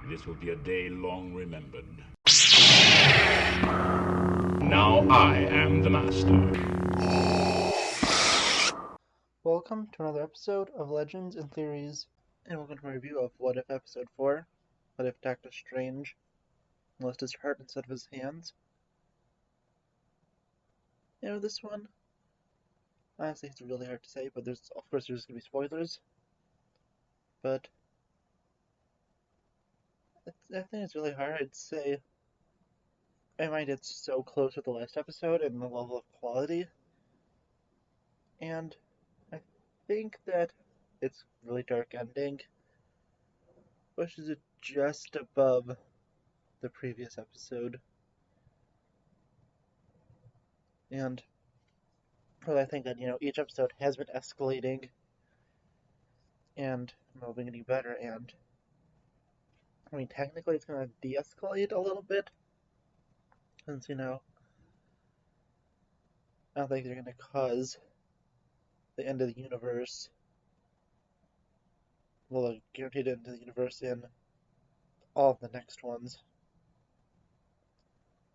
This will be a day long remembered. Now I am the master. Welcome to another episode of Legends and Theories, and welcome to a review of What If Episode 4, What If Doctor Strange lost his heart instead of his hands. This one, honestly, it's really hard to say, but there's going to be spoilers, but I think it's really hard. I'd say, I mind it's so close with the last episode and the level of quality, and I think that it's really dark ending, pushes it just above the previous episode, and well, I think that, each episode has been escalating and getting better, and I mean, technically it's going to de-escalate a little bit, since, I don't think they're going to cause the end of the universe, well, a guaranteed end of the universe in all of the next ones,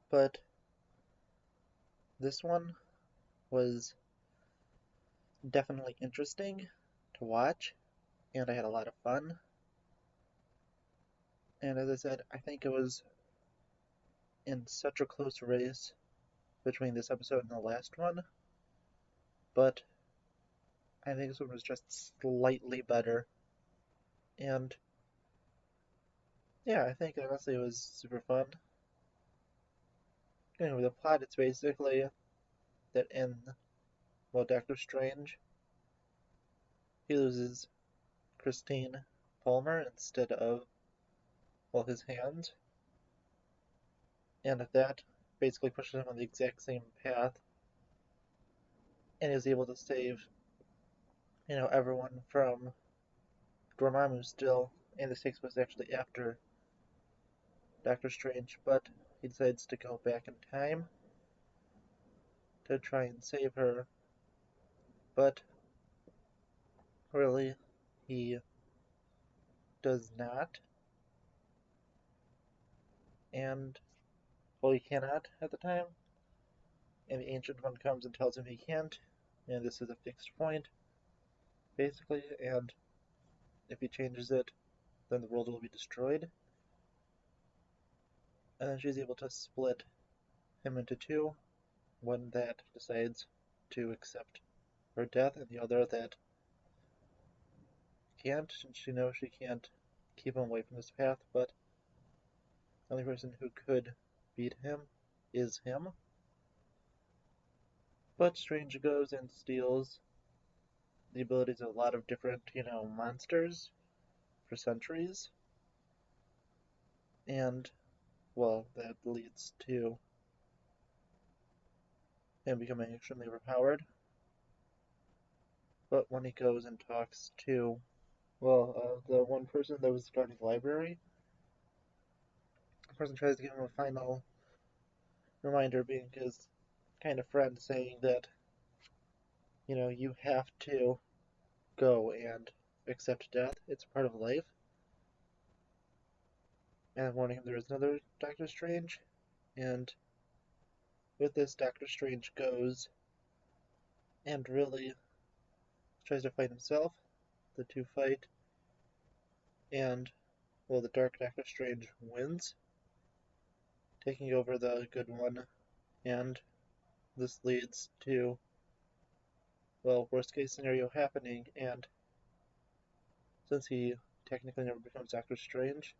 but this one was definitely interesting to watch, and I had a lot of fun, and as I said, I think it was in such a close race between this episode and the last one, but I think this one was just slightly better, and yeah, I think honestly it was super fun. Anyway, the plot, it's basically that Doctor Strange, he loses Christine Palmer instead of, his hands, and that basically pushes him on the exact same path, and is able to save, everyone from Dormammu still, and this takes place actually after Doctor Strange, but he decides to go back in time to try and save her, but really, he does not, and, he cannot at the time, and the Ancient One comes and tells him he can't, and this is a fixed point, basically, and if he changes it, then the world will be destroyed. And then she's able to split him into two, one that decides to accept her death, and the other that can't, and she knows she can't keep him away from this path, but the only person who could beat him is him. But Strange goes and steals the abilities of a lot of different, monsters for centuries, and, that leads to him becoming extremely overpowered. But when he goes and talks to, the one person that was guarding the library, the person tries to give him a final reminder, being his kind of friend, saying that, you have to go and accept death. It's part of life. And warning him there is another Doctor Strange. And with this, Doctor Strange goes and really tries to fight himself. The two fight, and, the Dark Doctor Strange wins, taking over the good one, and this leads to, worst case scenario happening, and since he technically never becomes Doctor Strange,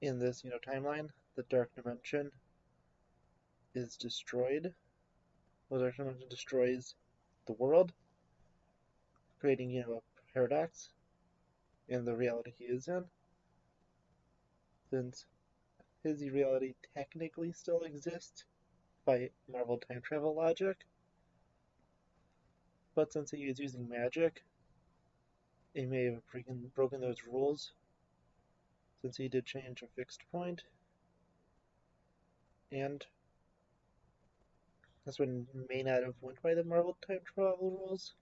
in this, timeline, the Dark Dimension is destroyed. The Dark Dimension destroys the world, creating, a paradox in the reality he is in, since his reality technically still exists by Marvel time travel logic, but since he is using magic, he may have broken those rules, since he did change a fixed point, and this one may not have went by the Marvel time travel rules.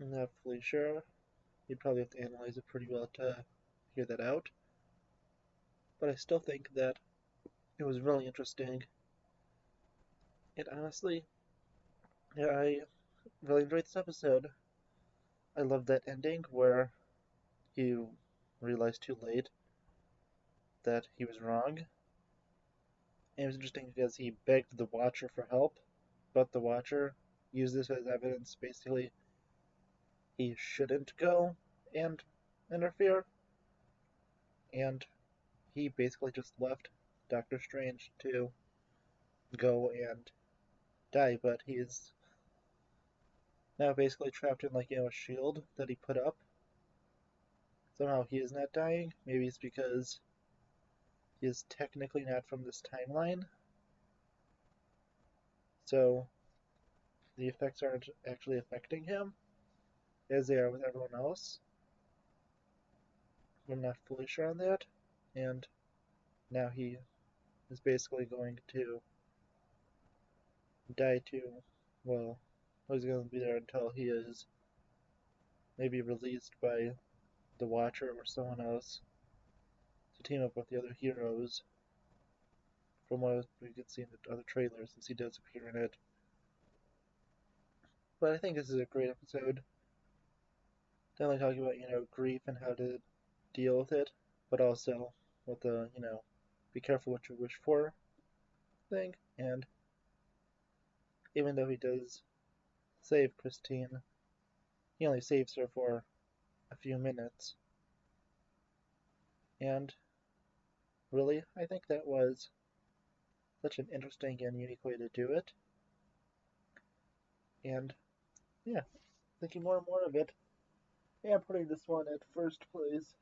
I'm not fully sure, you'd probably have to analyze it pretty well to figure that out. But I still think that it was really interesting. And honestly, yeah, I really enjoyed this episode. I love that ending where he realized too late that he was wrong. And it was interesting because he begged the Watcher for help, but the Watcher used this as evidence. Basically, he shouldn't go and interfere, and he basically just left Doctor Strange to go and die, but he's now basically trapped in, like, a shield that he put up. Somehow he is not dying. Maybe it's because he is technically not from this timeline, so the effects aren't actually affecting him as they are with everyone else. I'm not fully sure on that, and now he is basically going to die too. Well, he's going to be there until he is maybe released by the Watcher or someone else to team up with the other heroes, from what we could see in the other trailers, since he does appear in it. But I think this is a great episode. Definitely talking about, grief and how to deal with it, but also with the, be careful what you wish for thing. And even though he does save Christine, he only saves her for a few minutes. And really, I think that was such an interesting and unique way to do it. And yeah, thinking more and more of it, yeah, I'm putting this one at first place.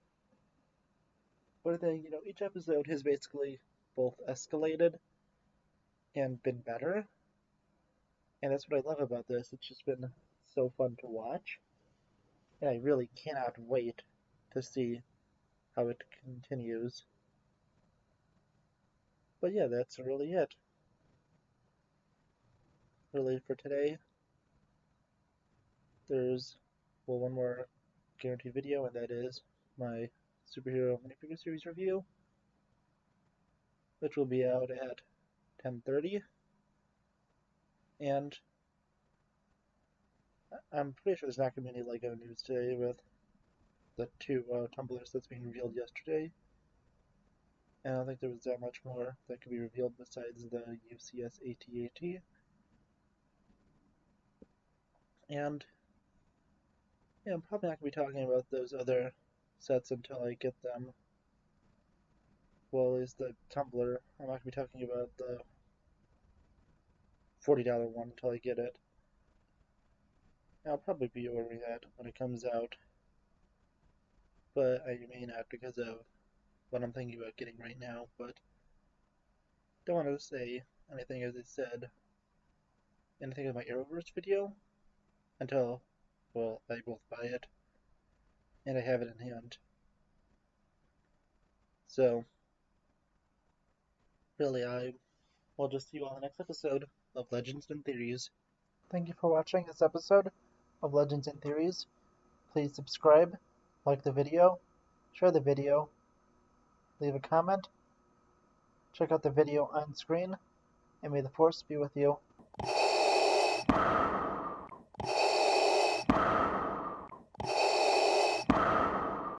But I think, each episode has basically both escalated and been better. And that's what I love about this. It's just been so fun to watch. And I really cannot wait to see how it continues. But yeah, that's really it. Really for today. There's, well, one more guaranteed video, and that is my superhero minifigure series review, which will be out at 10:30. And I'm pretty sure there's not going to be any LEGO news today with the two tumblers that's being revealed yesterday. And I don't think there was that much more that could be revealed besides the UCS AT-AT. And yeah, I'm probably not going to be talking about those other sets until I get them. Well, at least the tumbler. I'm not going to be talking about the $40 one until I get it. I'll probably be ordering that when it comes out, but I may not because of what I'm thinking about getting right now. But don't want to say anything, as I said, anything in my Arrowverse video until, well, I both buy it and I have it in hand. So really, I will just see you on the next episode of Legends and Theories. Thank you for watching this episode of Legends and Theories. Please subscribe, like the video, share the video, leave a comment, check out the video on screen, and may the Force be with you.